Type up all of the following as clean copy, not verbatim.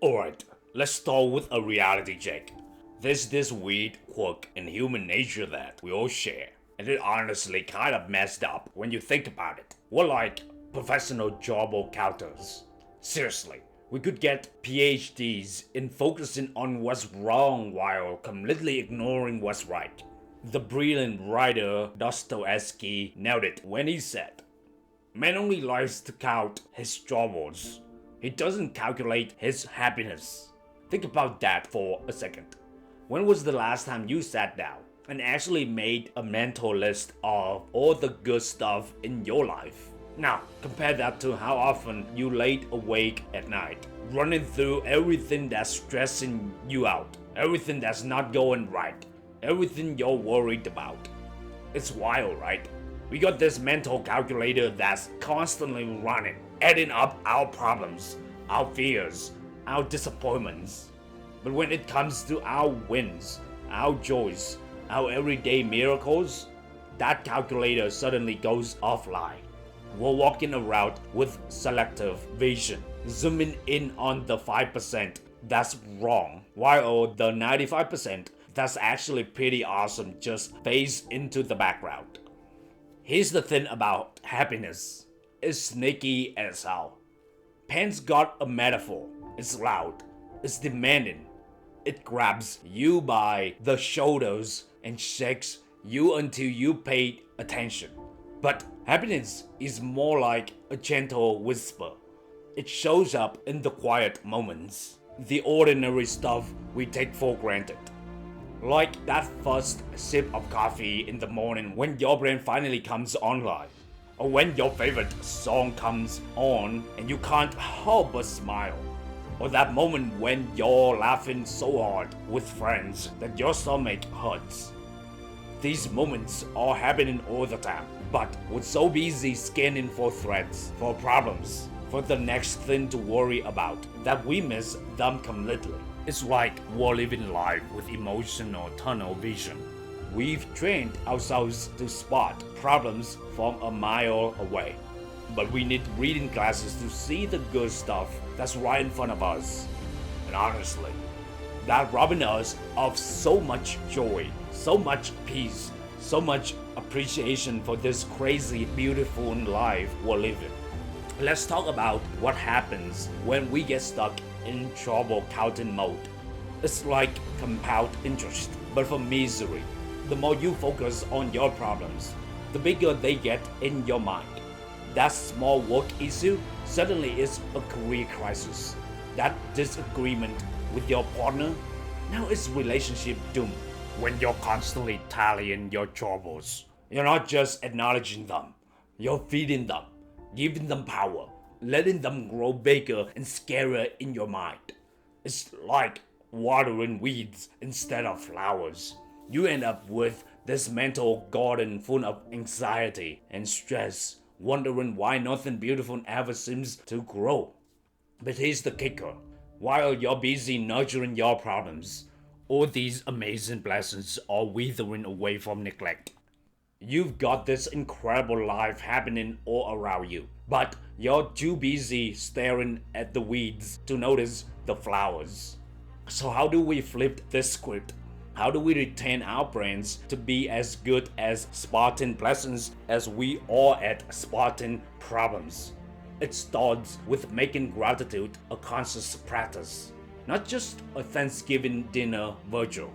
Alright, let's start with a reality check. There's this weird quirk in human nature that we all share, and it honestly kind of messed up when you think about it. We're like professional job counters. Seriously, we could get PhDs in focusing on what's wrong while completely ignoring what's right. The brilliant writer Dostoevsky nailed it when he said, "Man only likes to count his troubles. He doesn't calculate his happiness." Think about that for a second. When was the last time you sat down and actually made a mental list of all the good stuff in your life? Now, compare that to how often you laid awake at night, running through everything that's stressing you out, everything that's not going right, everything you're worried about. It's wild, right? We got this mental calculator that's constantly running, adding up our problems, our fears, our disappointments. But when it comes to our wins, our joys, our everyday miracles, that calculator suddenly goes offline. We're walking around with selective vision, zooming in on the 5% that's wrong, while the 95% that's actually pretty awesome just fades into the background. Here's the thing about happiness. It's sneaky as hell. Pan's got a metaphor. It's loud. It's demanding. It grabs you by the shoulders and shakes you until you pay attention. But happiness is more like a gentle whisper. It shows up in the quiet moments, the ordinary stuff we take for granted. Like that first sip of coffee in the morning when your brain finally comes online. Or when your favorite song comes on and you can't help but smile. Or that moment when you're laughing so hard with friends that your stomach hurts. These moments are happening all the time, but we're so busy scanning for threats, for problems, for the next thing to worry about that we miss them completely. It's like we're living life with emotional tunnel vision. We've trained ourselves to spot problems from a mile away. But we need reading glasses to see the good stuff that's right in front of us. And honestly, that robbing us of so much joy, so much peace, so much appreciation for this crazy, beautiful life we're living. Let's talk about what happens when we get stuck in trouble counting mode. It's like compound interest, but for misery. The more you focus on your problems, the bigger they get in your mind. That small work issue suddenly is a career crisis. That disagreement with your partner, now it's relationship doom. When you're constantly tallying your troubles, you're not just acknowledging them, you're feeding them, giving them power, letting them grow bigger and scarier in your mind. It's like watering weeds instead of flowers. You end up with this mental garden full of anxiety and stress, wondering why nothing beautiful ever seems to grow. But here's the kicker. While you're busy nurturing your problems, all these amazing blessings are withering away from neglect. You've got this incredible life happening all around you, but you're too busy staring at the weeds to notice the flowers. So how do we flip this script? How do we retain our brains to be as good as Spartan blessings as we are at Spartan problems? It starts with making gratitude a conscious practice, not just a Thanksgiving dinner virtual.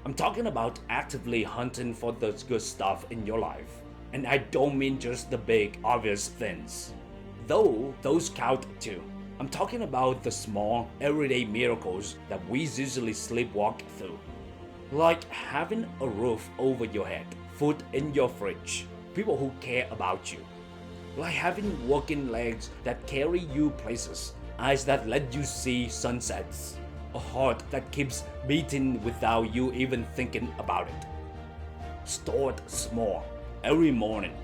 I'm talking about actively hunting for the good stuff in your life. And I don't mean just the big, obvious things. Though those count too. I'm talking about the small, everyday miracles that we usually sleepwalk through. Like having a roof over your head, food in your fridge, people who care about you. Like having working legs that carry you places, eyes that let you see sunsets, a heart that keeps beating without you even thinking about it. Start small, every morning.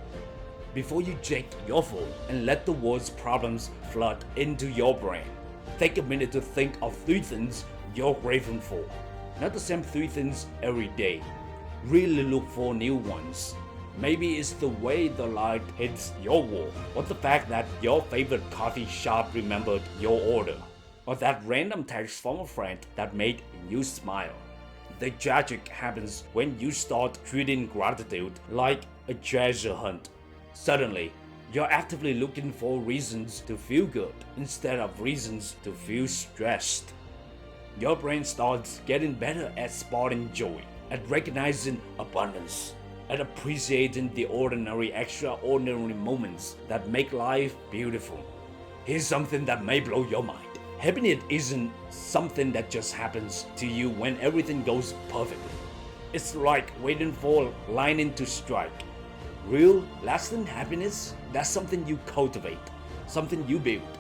Before you check your phone and let the world's problems flood into your brain, take a minute to think of 3 things you're grateful for. Not the same 3 things every day. Really look for new ones. Maybe it's the way the light hits your wall, or the fact that your favorite coffee shop remembered your order. or that random text from a friend that made you smile. The tragic happens when you start treating gratitude like a treasure hunt. Suddenly, you're actively looking for reasons to feel good instead of reasons to feel stressed. Your brain starts getting better at spotting joy, at recognizing abundance, at appreciating the ordinary, extraordinary moments that make life beautiful. Here's something that may blow your mind. Happiness isn't something that just happens to you when everything goes perfectly. It's like waiting for lightning to strike. Real, lasting happiness, that's something you cultivate, something you build,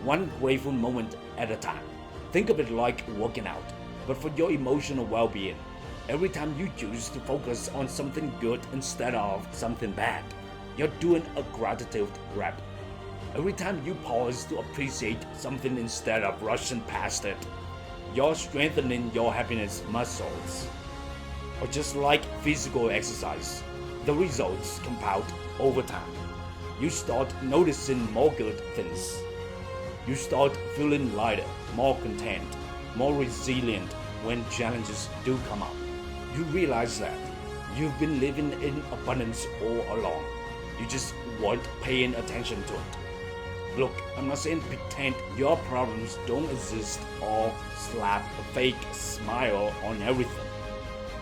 one grateful moment at a time. Think of it like working out, but for your emotional well-being. Every time you choose to focus on something good instead of something bad, you're doing a gratitude rep. Every time you pause to appreciate something instead of rushing past it, you're strengthening your happiness muscles. Or just like physical exercise, the results compound over time. You start noticing more good things. You start feeling lighter, more content, more resilient when challenges do come up. You realize that you've been living in abundance all along. You just weren't paying attention to it. Look, I'm not saying pretend your problems don't exist or slap a fake smile on everything.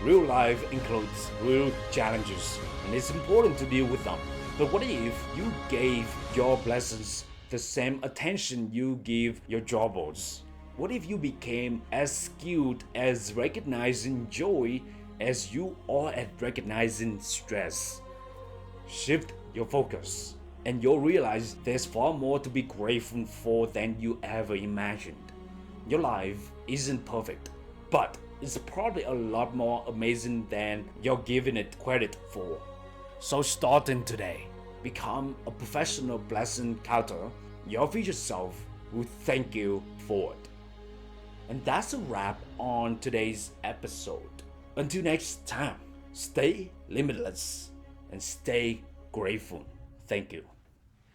Real life includes real challenges, and it's important to deal with them. But what if you gave your blessings the same attention you give your troubles? What if you became as skilled as recognizing joy as you are at recognizing stress? Shift your focus, and you'll realize there's far more to be grateful for than you ever imagined. Your life isn't perfect, but it's probably a lot more amazing than you're giving it credit for. So starting today, become a professional blessing counter. Your future self will thank you for it. And that's a wrap on today's episode. Until next time, stay limitless and stay grateful. Thank you.